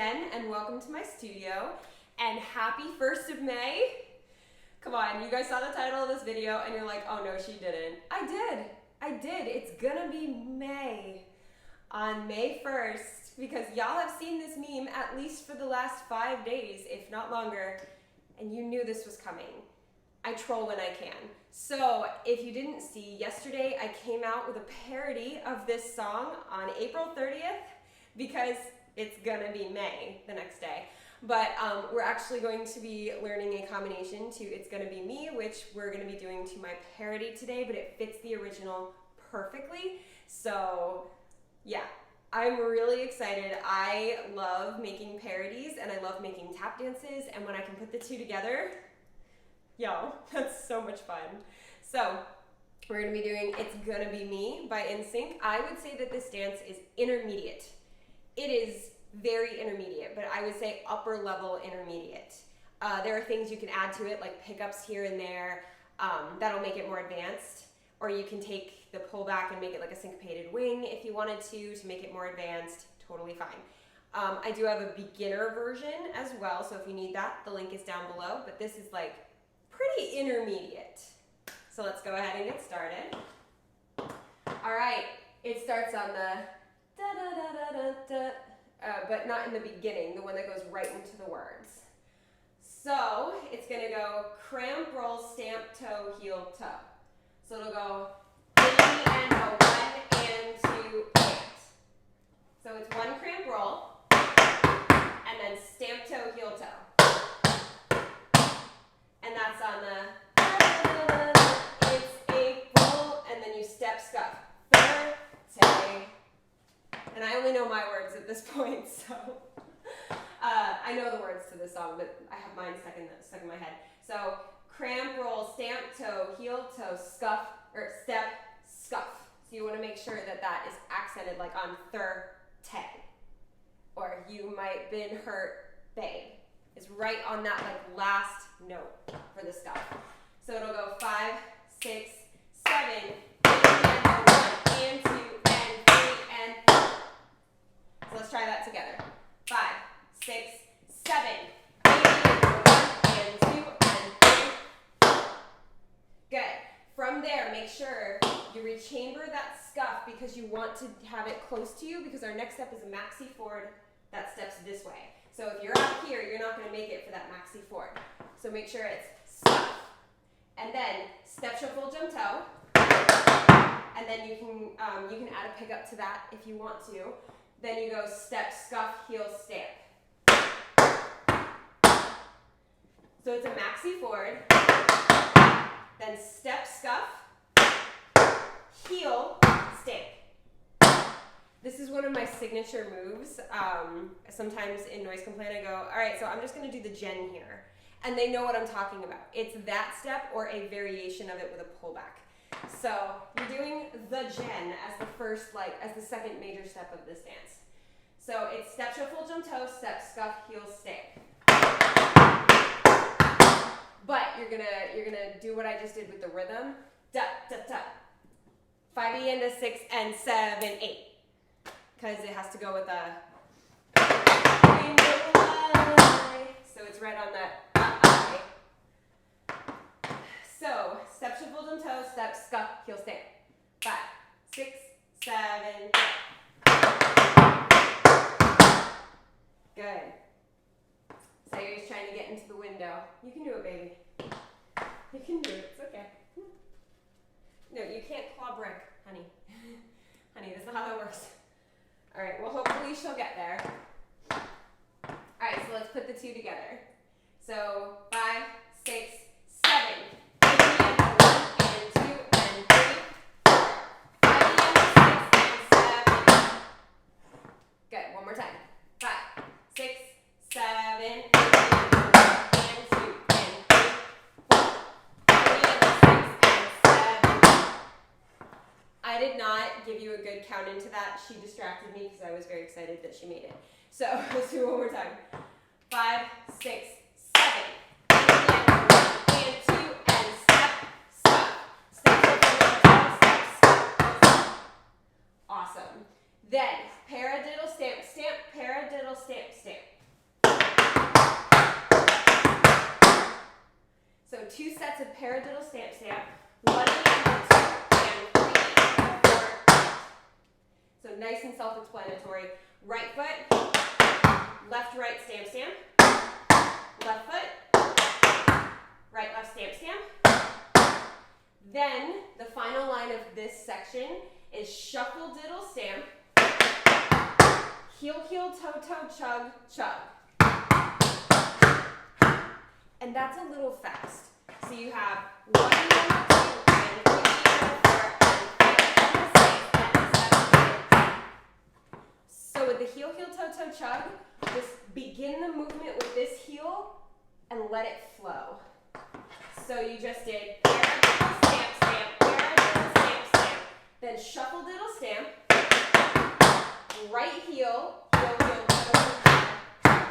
Jen, and welcome to my studio, and happy 1st of May. Come on, you guys saw the title of this video, and you're like, oh no, she didn't. I did. It's gonna be May. On May 1st, because y'all have seen this meme at least for the last 5 days, if not longer, and you knew this was coming. I troll when I can. So if you didn't see, yesterday I came out with a parody of this song on April 30th because it's gonna be May the next day. But we're actually going to be learning a combination to It's Gonna Be Me, which we're gonna be doing to my parody today, but it fits the original perfectly. So yeah, I'm really excited. I love making parodies and I love making tap dances, and when I can put the two together, yo, that's so much fun. So we're gonna be doing It's Gonna Be Me by NSYNC. I would say that this dance is intermediate. It is very intermediate, but I would say upper level intermediate. There are things you can add to it, like pickups here and there, that'll make it more advanced. Or you can take the pullback and make it like a syncopated wing if you wanted to make it more advanced, totally fine. I do have a beginner version as well, so if you need that, the link is down below, but this is like pretty intermediate. So let's go ahead and get started. All right, it starts on the da-da-da-da-da-da, but not in the beginning, the one that goes right into the words. So it's gonna go cramp, roll, stamp, toe, heel, toe. So it'll go baby and a 1 and 2 and. So it's 1 cramp roll, and then stamp, toe, heel, toe. And that's on the it's a roll, and then you step, scuff. Tay. And I only know my words at this point, so I know the words to this song, but I have mine stuck in my head. So cramp, roll, stamp, toe, heel, toe, scuff, or step, scuff. So you want to make sure that that is accented like on te. Or you might been hurt, babe. It's right on that like last note for the scuff. So it'll go 5, 6, 7, 8, and 1 and 2 and 3 and 4. So let's try that together. 5, 6, 7, 8, and 1 and 2 and 3. Good. From there, make sure you rechamber that scuff because you want to have it close to you, because our next step is a maxi forward that steps this way. So if you're out here, you're not going to make it for that maxi forward. So make sure it's scuff. And then step, shuffle, jump, toe. And then you can add a pickup to that if you want to. Then you go step, scuff, heel, stamp. So it's a maxi forward. Then step, scuff, heel, stamp. This is one of my signature moves. Sometimes in Noise Complaint I go, all right, so I'm just gonna do the Jen here. And they know what I'm talking about. It's that step or a variation of it with a pullback. So you're doing the Jen as the first, as the second major step of this dance. So it's step, shuffle, jump, toe, step, scuff, heel, stamp. But you're gonna do what I just did with the rhythm. Da, da, da. 5 E into 6 and 7, 8. Because it has to go with a so it's right on that I. So step, shuffle, jump, toe, step, scuff, heel, stamp. 5, 6, 7, 8. Good. So you're just trying to get into the window. You can do it, baby. You can do it. It's okay. No, you can't claw brick, honey. Honey, that's not how that works. All right, well, hopefully she'll get there. All right, so let's put the two together. So 5, 6, 7. 8 and 1 and 2 and 3, 4. 5 and 6 and 7. Good. One more time. 5, 6, 7, 8 and 1 and 2 and 3, 4. 5 and 6 and 7. I did not give you a good count into that. She distracted me because I was very excited that she made it. So let's do it one more time. 5, 6, 7. 8 and 1 and 2 and step, scuff. Step, step, step. Awesome. Then paradiddle, stamp, stamp, paradiddle, stamp, stamp. 2 sets of paradiddle stamp stamp, 1 and 2 and 3 and 4. So nice and self-explanatory. Right foot, left, right, stamp, stamp. Left foot, right, left, stamp, stamp. Then the final line of this section is shuffle, diddle, stamp. Heel, heel, toe, toe, chug, chug. And that's a little fast. So you have 1 and 2 and 3 and 4 and 5 and 6 and 7 and 8. So with the heel, heel, toe, toe, chug, just begin the movement with this heel and let it flow. So you just did paradiddle, stamp, stamp, paradiddle, stamp, stamp. Then shuffle, diddle, stamp. Right heel, heel, heel, toe, toe.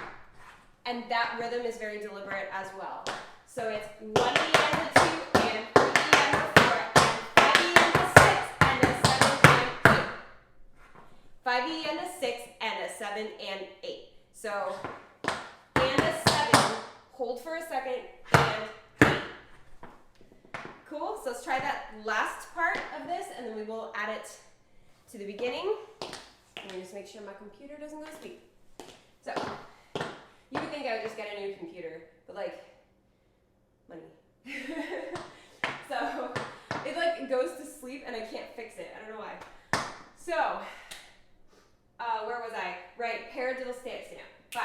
And that rhythm is very deliberate as well. So it's 1 E and a 2 and 3 E and a 4 and 5 E and a 6 and a 7 and 8. 5 E and a 6 and a 7 and 8. So, and a 7, hold for a second, and 8. Cool, so let's try that last part of this, and then we will add it to the beginning. Let me just make sure my computer doesn't go to sleep. So, you would think I would just get a new computer, but like, money. So, it like goes to sleep and I can't fix it. I don't know why. So, where was I? Right, paradiddle, stamp, stamp. 5,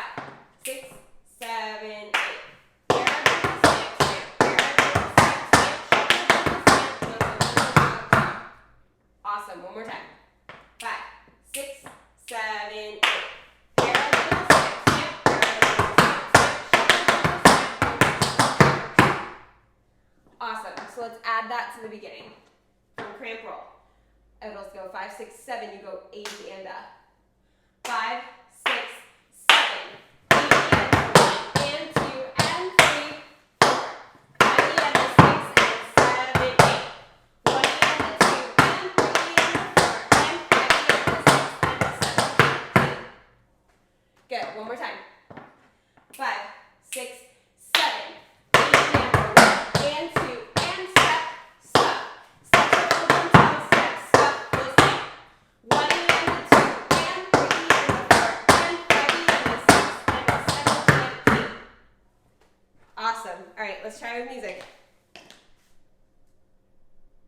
6, 7, 8. Paradiddle, stamp, stamp. Paradiddle, stamp, stamp. Awesome. One more time. 5, 6, 7, 8. Paradiddle, stamp, stamp. Paradiddle, stamp, stamp. Awesome. So let's add that to the beginning. From cramp roll. And let's go 5, 6, 7. You go 8 and up. 5, 6, 7, 8 and 1 and 2 and 3, 4. 5 and a 6 and 7, 8. 1 and a 2 and 3 and a 4 and 5 and a 6 and a 7, 8. Good. One more time. 5, 6, 7, 8 and 1 and 2 and step, step. Step, shuffle, one, toe, step, step, listen. 1 and a 2 and 3 and a 4 and 5 and a 6 and a 7 and 8. Awesome. All right, let's try with music.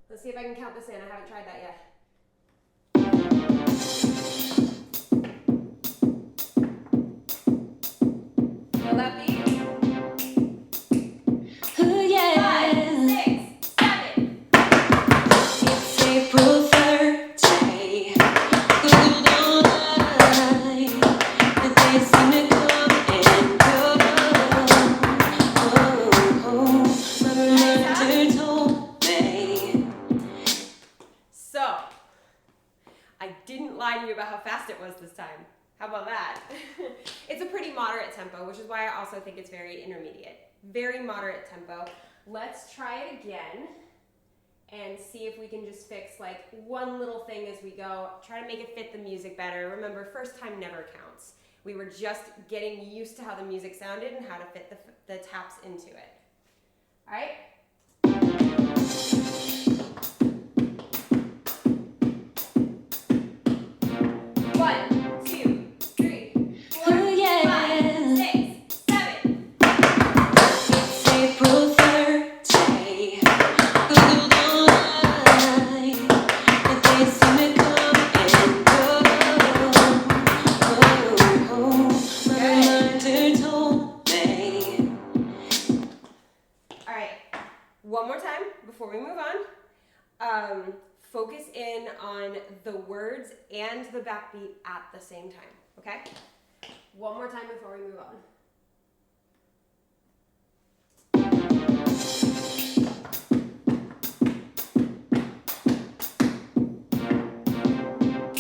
Let's see if I can count this in. I haven't tried that yet. Will that be? Ooh, yeah. 5, 6, 7. It's April 30th. Good old night. The days seem to come and go. My reminder told me. So, I didn't lie to you about how fast it was this time. How about that? It's a pretty moderate tempo, which is why I also think it's very intermediate. Very moderate tempo. Let's try it again and see if we can just fix like one little thing as we go. Try to make it fit the music better. Remember, first time never counts. We were just getting used to how the music sounded and how to fit the taps into it. All right? One, two, three, four, Ooh, yeah. 5, 6, 7. It's April 30th. Good old night. The days seem to come and go. My reminder told me. All right, one more time before we move on. Focus in on the words and the backbeat at the same time, okay? One more time before we move on.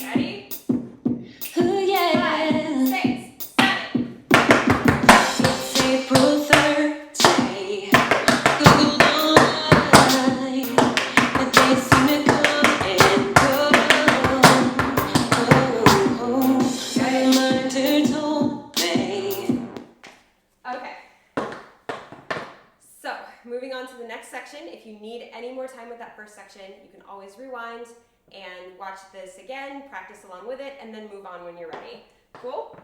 Ready? Ooh, yeah. 5, 6, 7. It's April 30th. Good old night. The days seem to come and go. My reminder told me. on to the next section. If you need any more time with that first section, you can always rewind and watch this again, practice along with it, and then move on when you're ready. Cool?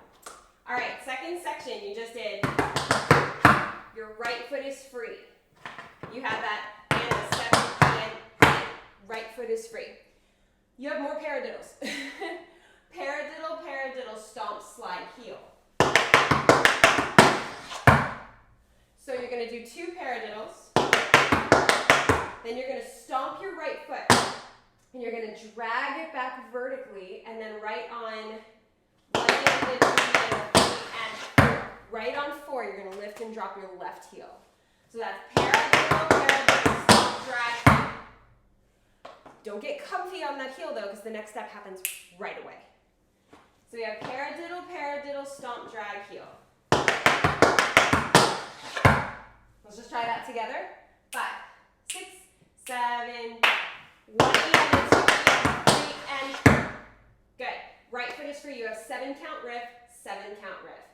All right, second section, you just did your right foot is free. You have that and a step and right foot is free. You have more paradiddles. Paradiddle, paradiddle, stomp, slide, heel. So you're going to do 2 paradiddles. Then you're going to stomp your right foot. And you're going to drag it back vertically, and then right on 1 and 3 and right on 4, you're going to lift and drop your left heel. So that's paradiddle, paradiddle, stomp, drag. Don't get comfy on that heel though, because the next step happens right away. So we have paradiddle, paradiddle, stomp, drag, heel. Let's just try that together. 5, 6, 7, 1 and 2 and 3 and good. Right foot is free. You have 7 count riff, 7 count riff.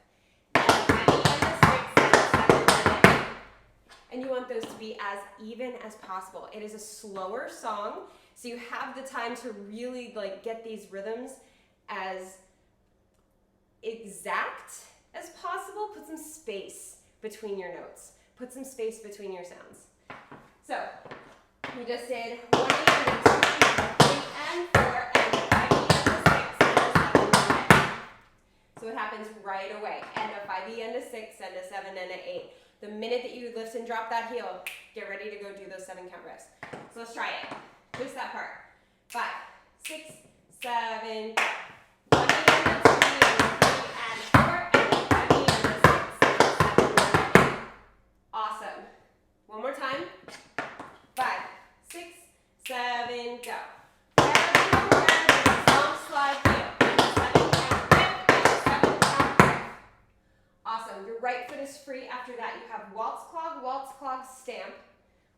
And you want those to be as even as possible. It is a slower song, so you have the time to really like get these rhythms as exact as possible. Put some space between your notes. Put some space between your sounds. So we just did 1 and 2 and 3 and 4 and 5 and 6 and a 7 and a 8. So it happens right away. And a 5 and a 6 and a 7 and an 8. The minute that you lift and drop that heel, get ready to go do those 7 count riffs. So let's try it. Just that part. 5, 6, 7, 1 and 2 and 3 and 4 and 5 and a 6 and a 7 and an 8. Awesome. One more time. 5, 6, 7, go. Paradiddle, paradiddle, stomp, slide, heel. 7 count riff and 7 count riff. Awesome. Your right foot is free. After that, you have waltz, clog, stamp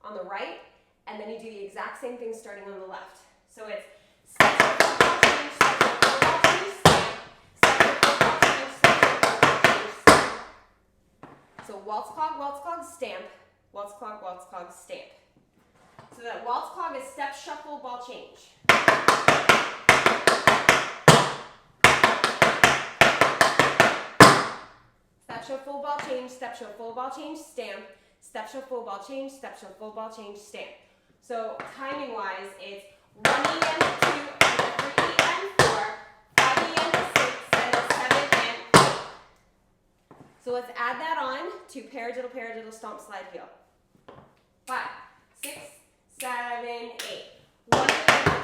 on the right, and then you do the exact same thing starting on the left. So it's step, step, step, change, step, step, step, change, stamp, step, step, change, step, step, change, stamp. So waltz, clog, stamp, waltz, clog, stamp. So that waltz, clog is step, shuffle, ball, change. Step, shuffle, ball, change, step, shuffle, ball, change, stamp, step, shuffle, ball, change, step, shuffle, ball, change, stamp. So timing wise, it's 1 and 2 and a 3 and 4, 5 and a 6 and a 7 and 8. So let's add that on to paradiddle, paradiddle, stomp, slide, heel. 5, 6, 7, 8. 1 and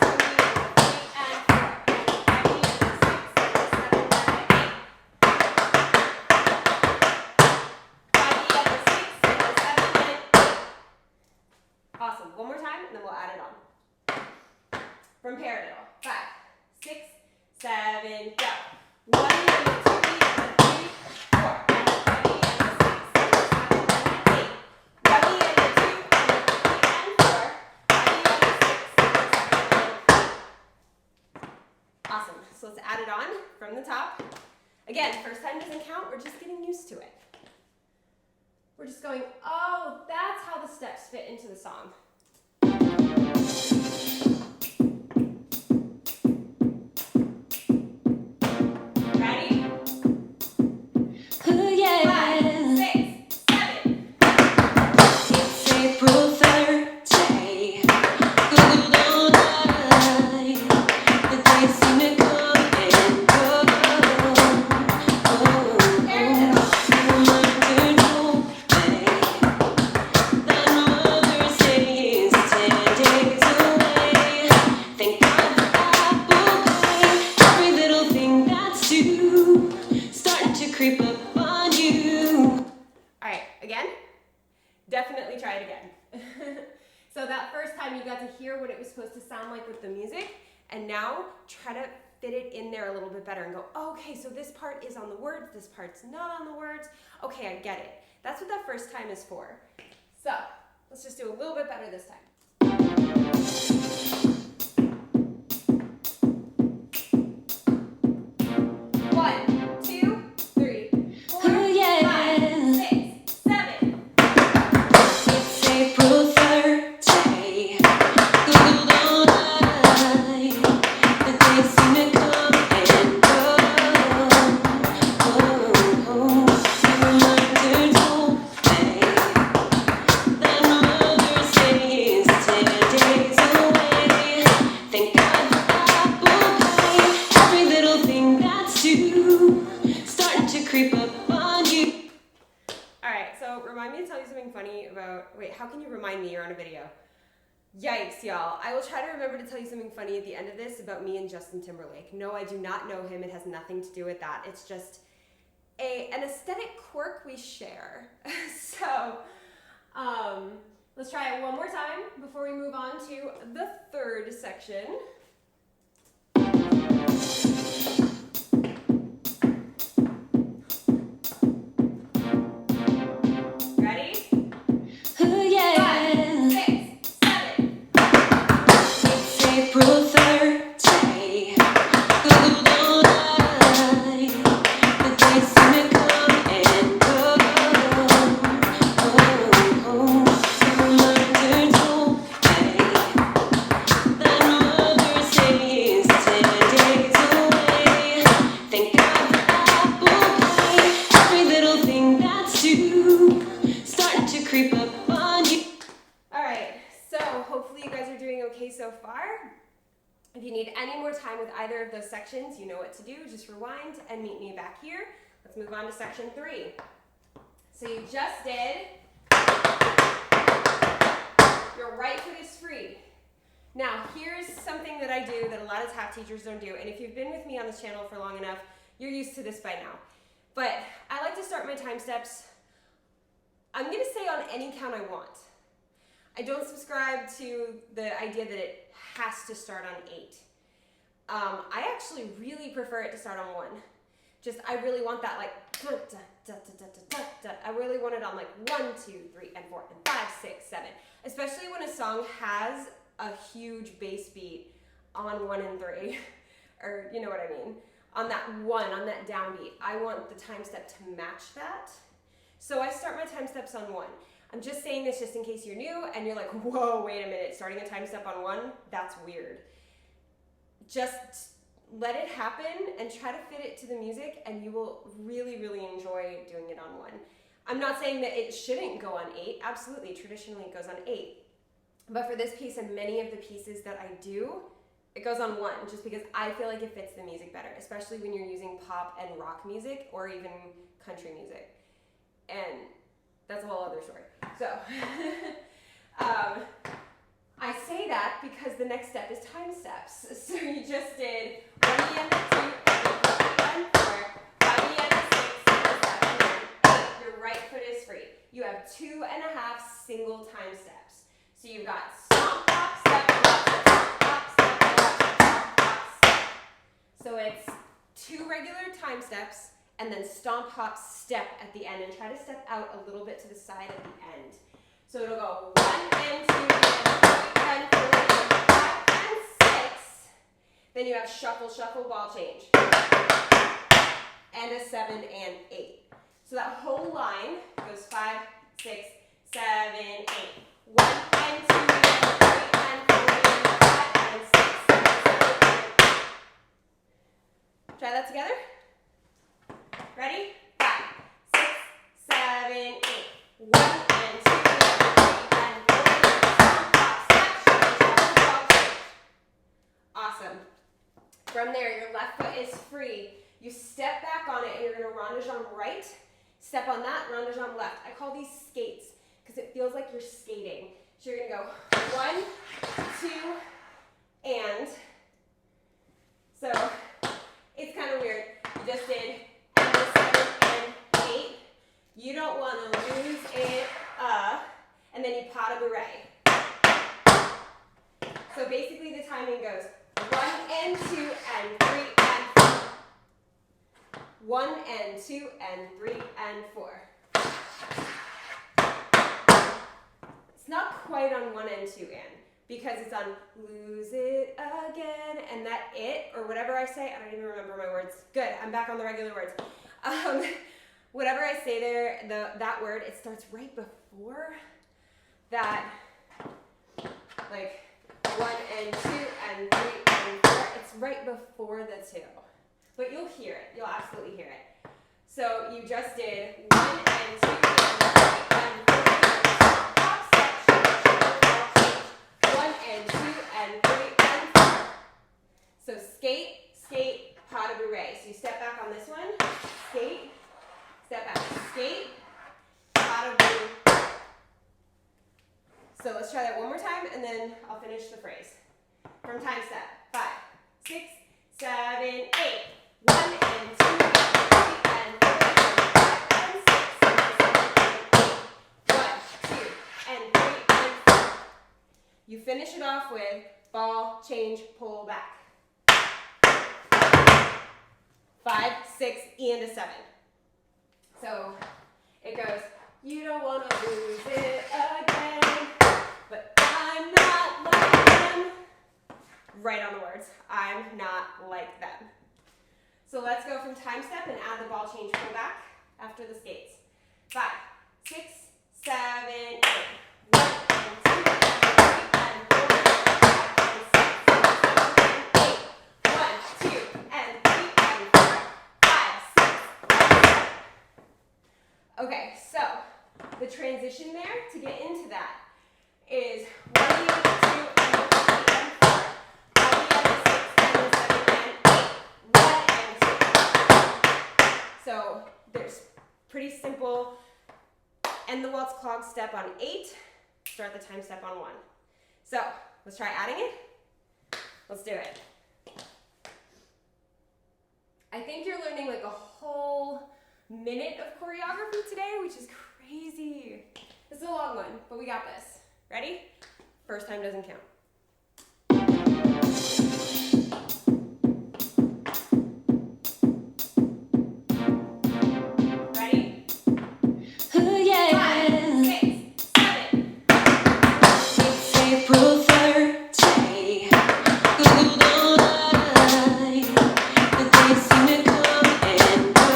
2 and 3 and 4 and 5 and a 6 and a 7 and an 8. 5 and a 6 and a 7 and 8. Awesome. One more time, and then we'll add it on. From paradiddle. 5, 6, 7, go. 1 and a 2 and a 3, 4 and a 5 and a 6 and a 7 and an 8. 1 and a 2 and a 3 and 4, 5 and a 6 and a 7 and 8. Awesome. So let's add it on from the top. Again, first time doesn't count. We're just getting used to it. We're just going, oh, that's how the steps fit into the song. Ready? Ooh, yeah. 5, 6, 7. It's April 3rd day. Google night. The days seem to come and go. Mother told me that Mother's Day is 10 days away. Thank God for Apple Pay. Every little thing that's due starting to creep up on you. All right, again? Definitely try it again. So that first time you got to hear what it was supposed to sound like with the music, and now try to fit it in there a little bit better and go, oh, okay, so this part is on the words, this part's not on the words. Okay, I get it. That's what that first time is for. So let's just do a little bit better this time. 1, 2, 3, 4, Ooh, yeah. 5, 6, 7. It's April remind me to tell you something funny about, wait, how can you remind me? You're on a video. Yikes, y'all. I will try to remember to tell you something funny at the end of this about me and Justin Timberlake. No, I do not know him. It has nothing to do with that. It's just an aesthetic quirk we share. So, let's try it one more time before we move on to the third section. Ready? Ooh, yeah. 5, 6, 7. It's April 3rd day. Ooh, night. The days seem to come and go. Reminder told me that Mother's Day is 10 days away. Thank God for apple pie. Every little thing that's due starting to creep up on you. Alright, so hopefully you guys are doing okay so far. If you need any more time with either of those sections, you know what to do. Just rewind and meet me back here. Let's move on to section 3. So you just did your right foot is free. Now, here's something that I do that a lot of tap teachers don't do, and if you've been with me on this channel for long enough, you're used to this by now. But I like to start my time steps, I'm going to say on any count I want. I don't subscribe to the idea that it has to start on 8. I actually really prefer it to start on 1. Just, I really want that like, I really want it on like 1, 2, 3, and 4, and 5, 6, 7. Especially when a song has a huge bass beat on 1 and 3, or you know what I mean. On that 1, on that downbeat, I want the time step to match that. So I start my time steps on 1. I'm just saying this just in case you're new and you're like, whoa, wait a minute, starting a time step on 1? That's weird. Just let it happen and try to fit it to the music and you will really, really enjoy doing it on 1. I'm not saying that it shouldn't go on 8. Absolutely, traditionally it goes on 8. But for this piece and many of the pieces that I do, it goes on 1 just because I feel like it fits the music better, especially when you're using pop and rock music or even country music. And that's a whole other story. So, I say that because the next step is time steps. So you just did 1 the end of 2, 3, and 4, 5 the end of 6, 7, and 8. Your right foot is free. You have 2.5 single time steps. So you've got stomp, hop, step, hop, step, hop, step. So it's 2 regular time steps, and then stomp, hop, step at the end, and try to step out a little bit to the side at the end. So it'll go 1 and 2 and 3 and 4 and 5 and 6. Then you have shuffle, shuffle, ball change. And a 7 and 8. So that whole line goes 5, 6, 7, 8. 1 and 2 and 3 and 4 and 5 and 6 and 7 and 8. Try that together. Ready? 5, 6, 7, 8. 1 and 2 and 3 and 4 and 5, 6, 7, 8. Awesome. From there, your left foot is free. You step back on it and you're going to rond de jambe right. Step on that, rond de jambe left. I call these skates because it feels like you're skating. So you're going to go 1, 2, and. So it's kind of weird. You just did. You don't want to lose it, and then you pas de bourrée. So basically the timing goes 1 and 2 and 3 and 4. 1 and 2 and 3 and 4. It's not quite on 1 and 2 and, because it's on lose it again, and that it, or whatever I say, I don't even remember my words. Good, I'm back on the regular words. Whatever I say there, that word, it starts right before that, like 1 and 2 and 3 and 4. It's right before the 2. But you'll hear it. You'll absolutely hear it. So you just did 1 and 2 and 3 and 4. Hop, step, 1 and 2 and 3 and 4. So skate, skate, pas de bourrée. So you step back on this one, skate, step back, skate, pas de bourrée. So let's try that one more time, and then I'll finish the phrase. From time step. 5, 6, 7, 8. 1 and 2 and 3 and 4 and 5 and 6 and 7 and 8. 1, 2 and 3 and 4. You finish it off with ball, change, pull back. 5, 6, and a 7. So it goes, you don't want to lose it again, but I'm not like them. Right on the words. I'm not like them. So let's go from time step and add the ball change pull back after the skates. 5, 6, 7, 8. 1 and 2 and 3 and 4 and 5 and 6 and 7 and 8. 1, 2 and 3 and 4, 5, 6, 7. Okay, so the transition there to get into that is 1 and 2 and 3 and 4. 1 and 6 and 7 and 8. 1 and 2. So there's pretty simple end the waltz clog step on 8, start the time step on 1. So let's try adding it. Let's do it. I think you're learning like a whole minute of choreography today, which is crazy. This is a long one, but we got this. Ready? First time doesn't count. Ready? Oh yeah. 5, 6, 7. It's April 30. Golden light. The days seem to come and go.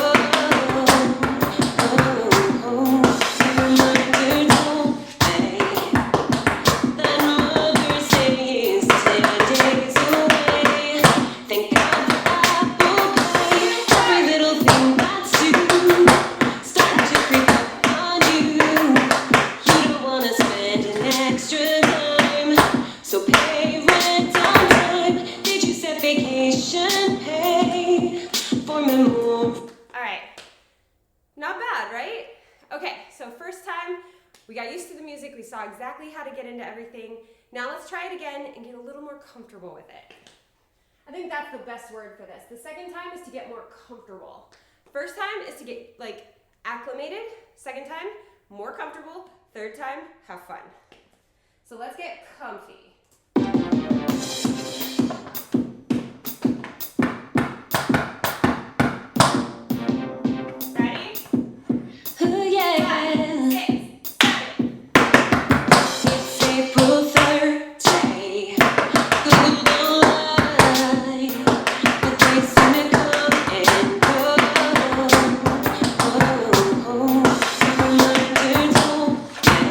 Your reminder told me that Mother's Day is 10 days away. Thank God for Apple Pay. Every little thing that's due starting to creep up on you. You don't wanna spend an extra dime, so pay rent on time. Did you set vacation pay for memory? All right. Not bad, right? Okay, so first time, we got used to the music, we saw exactly how to get into everything. Now let's try it again and get a little more comfortable with it. I think that's the best word for this. The second time is to get more comfortable. First time is to get like acclimated. Second time, more comfortable. Third time, have fun. So let's get comfy. Ready? Oh yeah. 5, 6, 7. It's April 30. Golden light. The days seem to come and go. Your reminder told me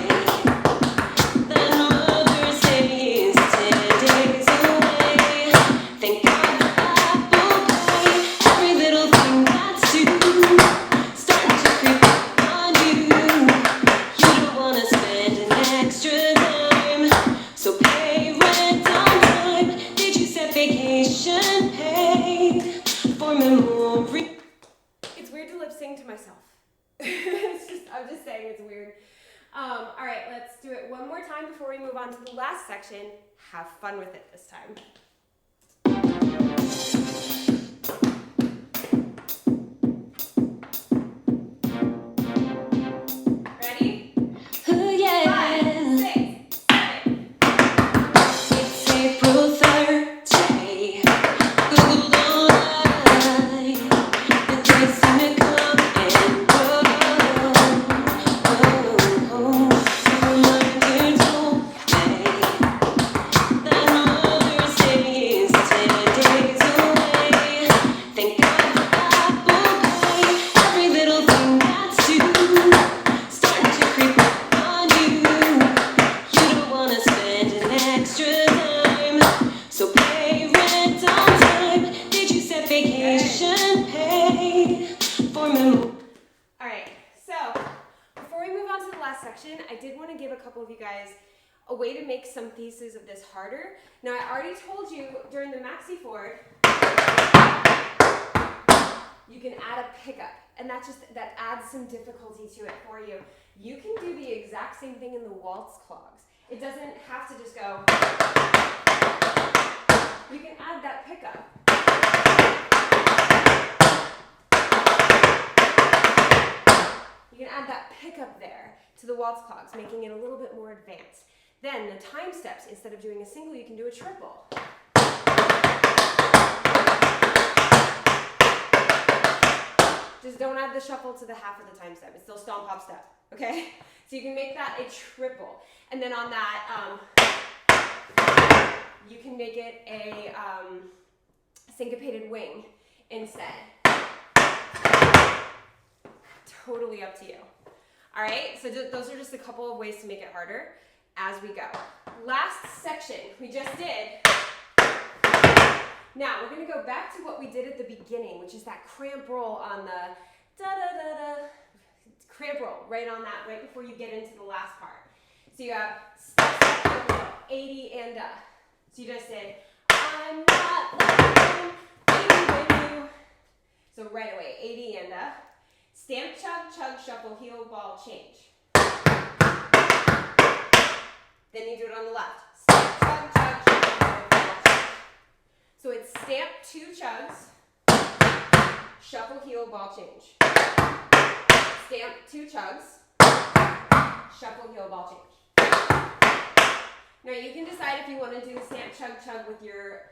that Mother's Day is 10 days away. Thank God for Apple Pay. Every little thing that's due starting to creep up on you. You don't wanna spend an extra dime, so pay rent on time. Did you set vacation pay for memory? It's weird to lip sync to myself. I'm just saying it's weird. All right, let's do it one more time before we move on to the last section. Have fun with it this time. Ready? Oh yeah. 5, 6, 7. It's April 30. Golden light. The days seem to come and go. Your reminder told me that Mother's Day is 10 days away. Thank God for Apple Pay. Every little thing that's due starting to creep up on you. You don't wanna spend an extra dime, so pay rent on time. Did you set vacation pay for memory? All right, so before we move on to the last section, I did want to give a couple of you guys a way to make some pieces of this harder. Now, I already told you during the maxi forward, you can add a pickup, and that adds some difficulty to it for you. You can do the exact same thing in the waltz clogs, It doesn't have to just go. You can add that pickup. You can add that pickup there to the waltz clogs, making it a little bit more advanced. Then the time steps, instead of doing a single, you can do a triple. Just don't add the shuffle to the half of the time step. It's still stomp, hop, step, okay? So you can make that a triple. And then on that, you can make it a syncopated wing instead. Totally up to you. All right, so those are just a couple of ways to make it harder as we go. Last section we just did. Now we're gonna go back to what we did at the beginning, which is that cramp roll on the da-da-da-da, cramp roll, right on that, right before you get into the last part. So you have step, step, step, 80 and up. So you just did, I'm not lying, even you. So right away, 80 and up. Stamp, chug, chug, shuffle, heel, ball, change. Then you do it on the left. Stamp, chug, chug, shuffle, heel, ball, change. So it's stamp, 2 chugs, shuffle, heel, ball, change. Stamp, 2 chugs, shuffle, heel, ball, change. Now you can decide if you want to do the stamp, chug, chug with your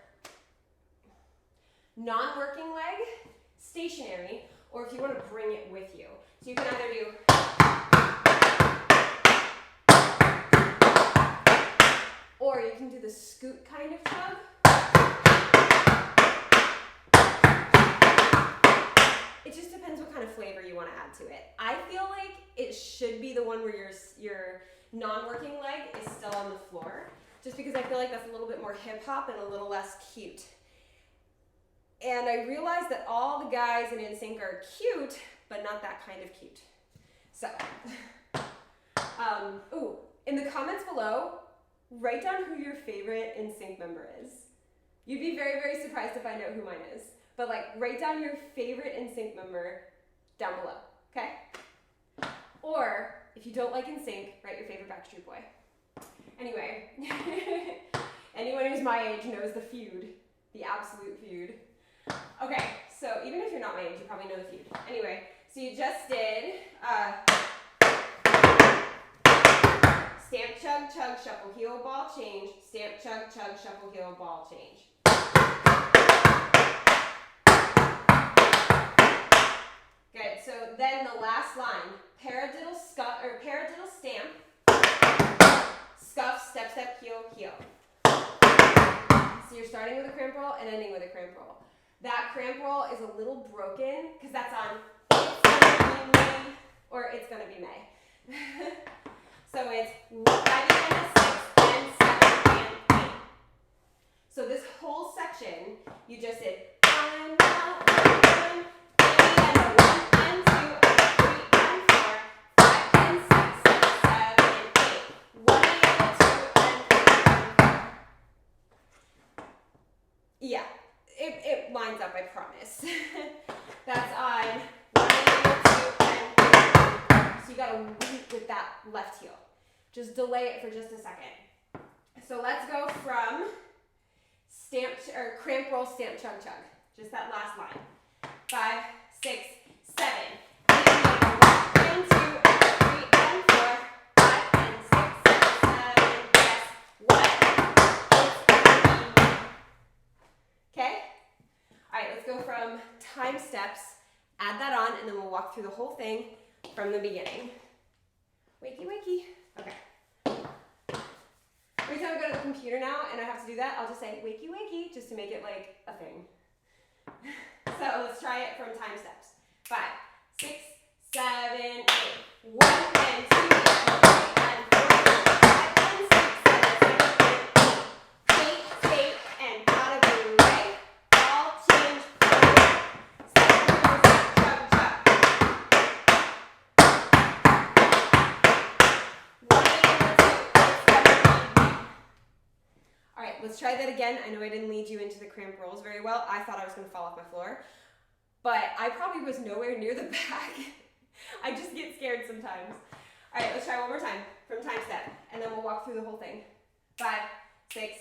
non-working leg, stationary, or if you want to bring it with you. So you can either do or you can do the scoot kind of chug. It just depends what kind of flavor you want to add to it. I feel like it should be the one where your non-working leg is still on the floor, just because I feel like that's a little bit more hip-hop and a little less cute. And I realized that all the guys in NSYNC are cute, but not that kind of cute. So, in the comments below, write down who your favorite NSYNC member is. You'd be very, very surprised if I know who mine is. But like, write down your favorite NSYNC member down below, okay? Or, if you don't like NSYNC, write your favorite Backstreet Boy. Anyway, anyone who's my age knows the feud, the absolute feud. Okay, so even if you're not my age, you probably know the feud. Anyway, so you just did stamp, chug, chug, shuffle, heel, ball, change. Stamp, chug, chug, shuffle, heel, ball, change. Good, so then the last line, paradiddle scuff, or paradiddle stamp, scuff, step, step, heel, heel. So you're starting with a cramp roll and ending with a cramp roll. That cramp roll is a little broken because that's on It's Gonna Be May or It's Gonna Be May. So it's 5 and 6 and 7 and 8. So this whole section, you just did I'm not one, and a 1 and 2 and 3 and 4, 5 and 6 and 7 and 8. 1 and 2 and 3 and 4. Yeah. It lines up, I promise. That's on 1 and 2 and 3. So you gotta wait with that left heel. Just delay it for just a second. So let's go from stamp or cramp roll, stamp, chug, chug. Just that last line. 5, 6, 7, 8, 1 and 2 and 3 and 4, 5 and 6, 7, yes, 1. Okay? All right, let's go from time steps, add that on, and then we'll walk through the whole thing from the beginning. Wakey, wakey. Okay. Every time I go to the computer now and I have to do that, I'll just say wakey, wakey, just to make it like a thing. So let's try it from time steps. 5, 6, 7, 8. 1 and 2 and 3 and 4, 5 and 6, 7, 8. 8, 8, and gotta be right. All change. 7, chug, chug. 1 and 2, it's gonna be right. All right, let's try that again. I know I didn't lead you into the cramp rolls very well. I thought I was going to fall off my floor, but I probably was nowhere near the back. I just get scared sometimes. All right, let's try one more time from time step, and then we'll walk through the whole thing. 5, 6,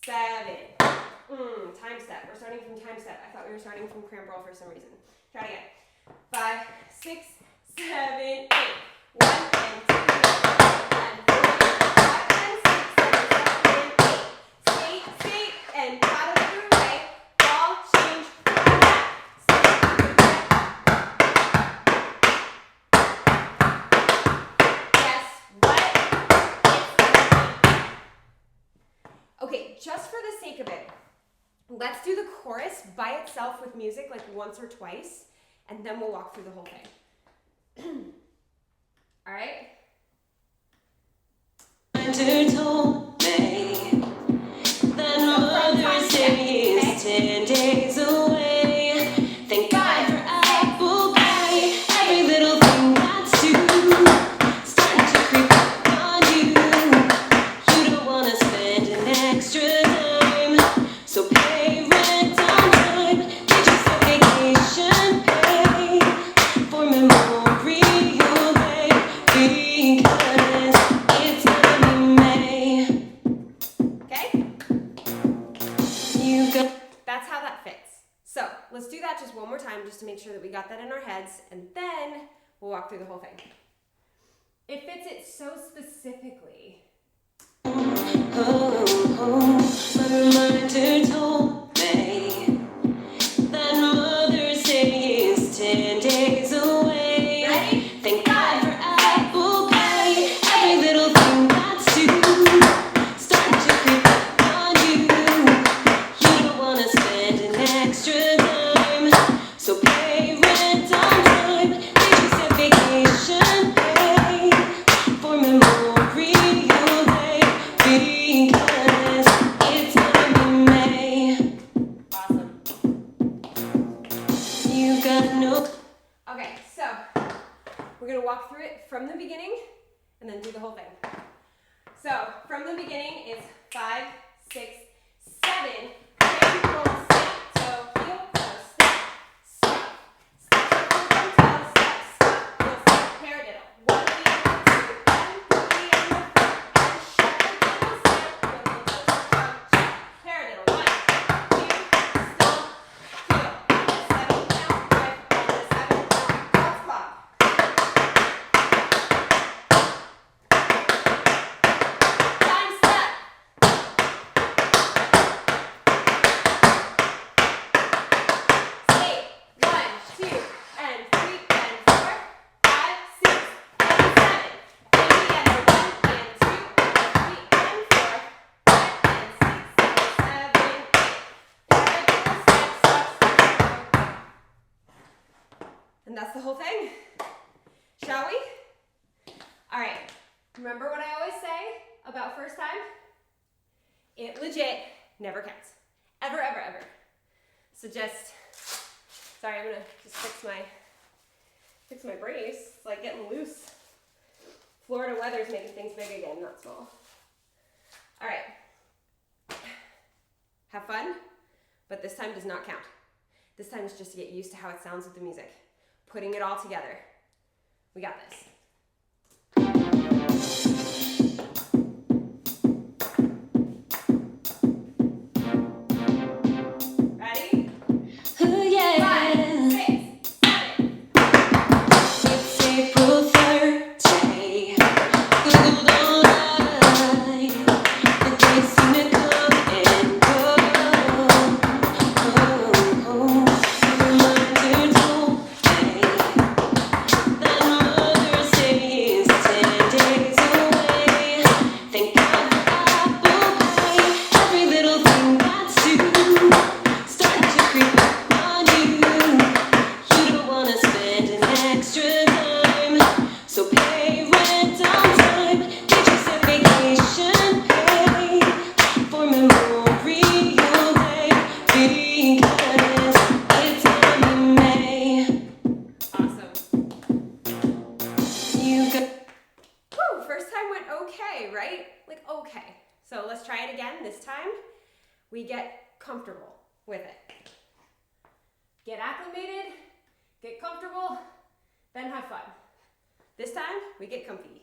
7. Time step. We're starting from time step. I thought we were starting from cramp roll for some reason. Try it again. 5, 6, 7, 8. 1 and 2 and 3, 5 and 6, 7, 8. Skate, skate, and paddle through right. Ball, change, back. Guess what? Okay, just for the sake of it, let's do the chorus by itself with music like once or twice, and then we'll walk through the whole thing. All right? Winter told me that Mother's Day is 10 days away. Thank God for apple pie. Every little thing that's you starting to creep up on you. You don't want to spend an extra dime, so pay rent on time. Did you set vacation pay for Memorial Day? Because it's gonna be May. Okay? You got That's how that fits. So let's do that just one more time just to make sure that we got that in our heads, and then we'll walk through the whole thing. It fits it so specifically. my reminder told me that Mother's Day is 10 days away. Ready? Thank God for apple pie. Every little thing that's you starting to creep up on you. You don't want to spend an extra dime, so pay rent on time. Did you set vacation pay for Memorial Day? Because it's gonna be May. Awesome. You got no. Okay, so we're going to walk through it from the beginning and then do the whole thing. So from the beginning, it's 5, 6, 7. Cramp roll, sit, toe, heel, toe, step, stop. Step, toe, toe, step, stop, heel, step, paradiddle. 1 lead, 2, 1, boogie in the front, and shuffle, diddle, step, wiggle, toe, toe, jump, paradiddle. 1, 2, still, heel. 7 count, 5, on the 7 count, cross clock. Time step. Skate. 1, 2, and 3, and 4, 5, 6, and 7. Baby and a 1, and 2, and 3, and 4, 5, and 6, and 7, 8. Paradiddle, step, stop, step, go. And that's the whole thing. Shall we? All right. Remember what I always say about first time? It legit never counts. Ever, ever, ever. So just, sorry, I'm gonna just fix my brace. It's like getting loose. Florida weather's making things big again, not small. All right. Have fun, but this time does not count. This time is just to get used to how it sounds with the music. Putting it all together. We got this. Ready? Ooh, yeah. 5, 6, 7. It's April 30. Google don't lie. The days seem to come and go. My reminder told me that Mother's Day is 10 days away. Thank God for apple pie. Every little thing that's you starting to creep up on you. You don't want to spend an extra dime, so pay rent on time. Did you set vacation pay for Memorial Day? Because it's gonna be May. Awesome. You got Whew, first time went okay, right? Like okay. So let's try it again. This time we get comfortable with it. Get acclimated, get comfortable, then have fun. This time we get comfy.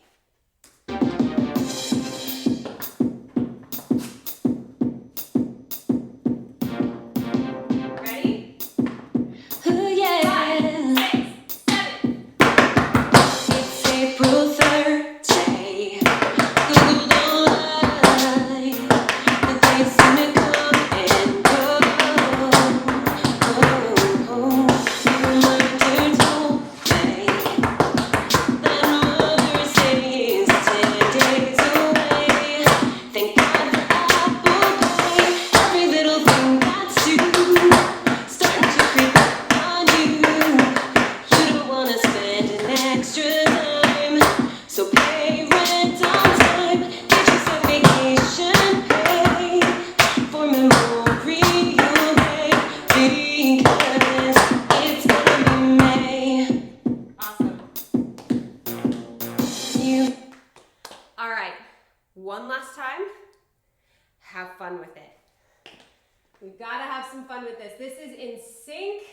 you. All right, one last time. Have fun with it. We've got to have some fun with this. This is in sync.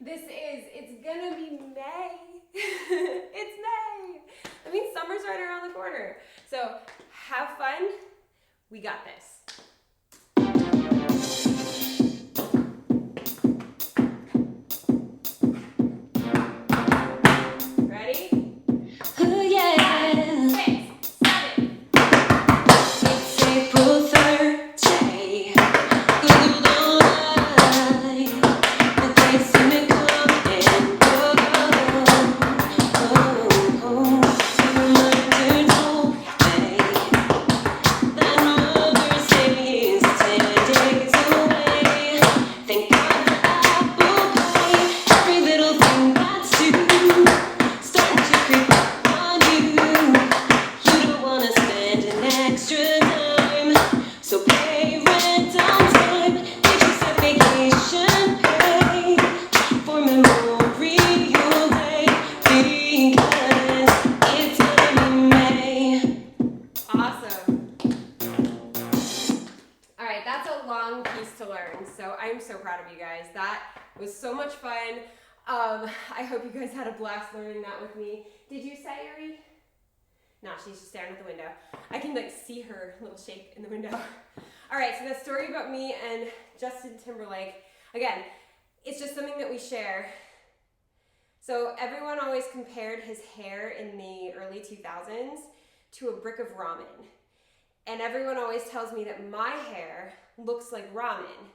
It's gonna be May. It's May. I mean, summer's right around the corner. So have fun. We got this. Ready? Ooh, yeah. 6, 7. It's April 3rd day. Google don't lie. The days seem to come and go. The reminder told me that Mother's Day is 10 days away. Thank God for apple pie. Every little thing that's due starting to creep up on you. You don't wanna spend an extra dime, so pay rent on time. Take yourself vacation pay for Memorial Day because it's gonna be May. Awesome. All right, that's a long piece to learn, so I'm so proud of you guys. That was so much fun. I hope you guys had a blast learning that with me. Did you say, Yuri? No, she's just staring at the window. I can like see her little shape in the window. All right, so the story about me and Justin Timberlake, again, it's just something that we share. So everyone always compared his hair in the early 2000s to a brick of ramen. And everyone always tells me that my hair looks like ramen.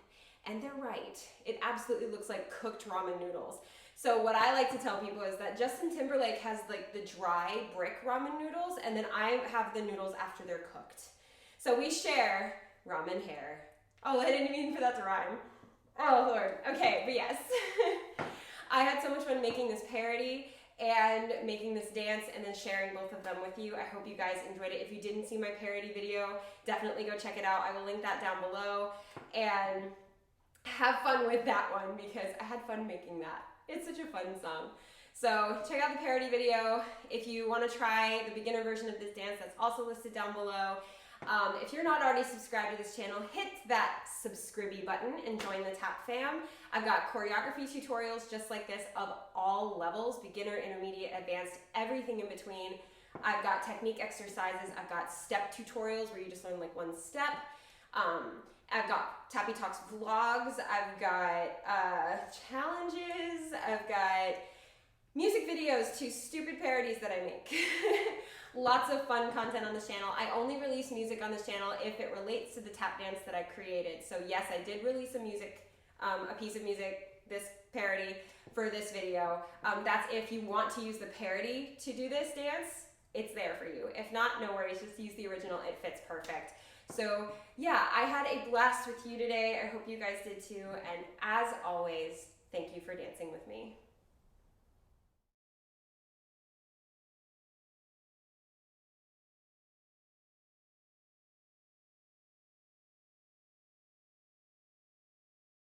And they're right. It absolutely looks like cooked ramen noodles. So what I like to tell people is that Justin Timberlake has like the dry brick ramen noodles, and then I have the noodles after they're cooked. So we share ramen hair. Oh, I didn't mean for that to rhyme. Oh, Lord. Okay, but yes. I had so much fun making this parody and making this dance and then sharing both of them with you. I hope you guys enjoyed it. If you didn't see my parody video, definitely go check it out. I will link that down below. And have fun with that one because I had fun making that. It's such a fun song. So check out the parody video. If you want to try the beginner version of this dance, that's also listed down below. If you're not already subscribed to this channel, hit that subscribe button and join the TAP fam. I've got choreography tutorials just like this of all levels, beginner, intermediate, advanced, everything in between. I've got technique exercises. I've got step tutorials where you just learn like one step. I've got Tappy Talks vlogs, I've got challenges, I've got music videos to stupid parodies that I make. Lots of fun content on this channel. I only release music on this channel if it relates to the tap dance that I created. So yes, I did release a piece of music, this parody, for this video. That's if you want to use the parody to do this dance, it's there for you. If not, no worries, just use the original, it fits perfect. So yeah, I had a blast with you today. I hope you guys did too. And as always, thank you for dancing with me.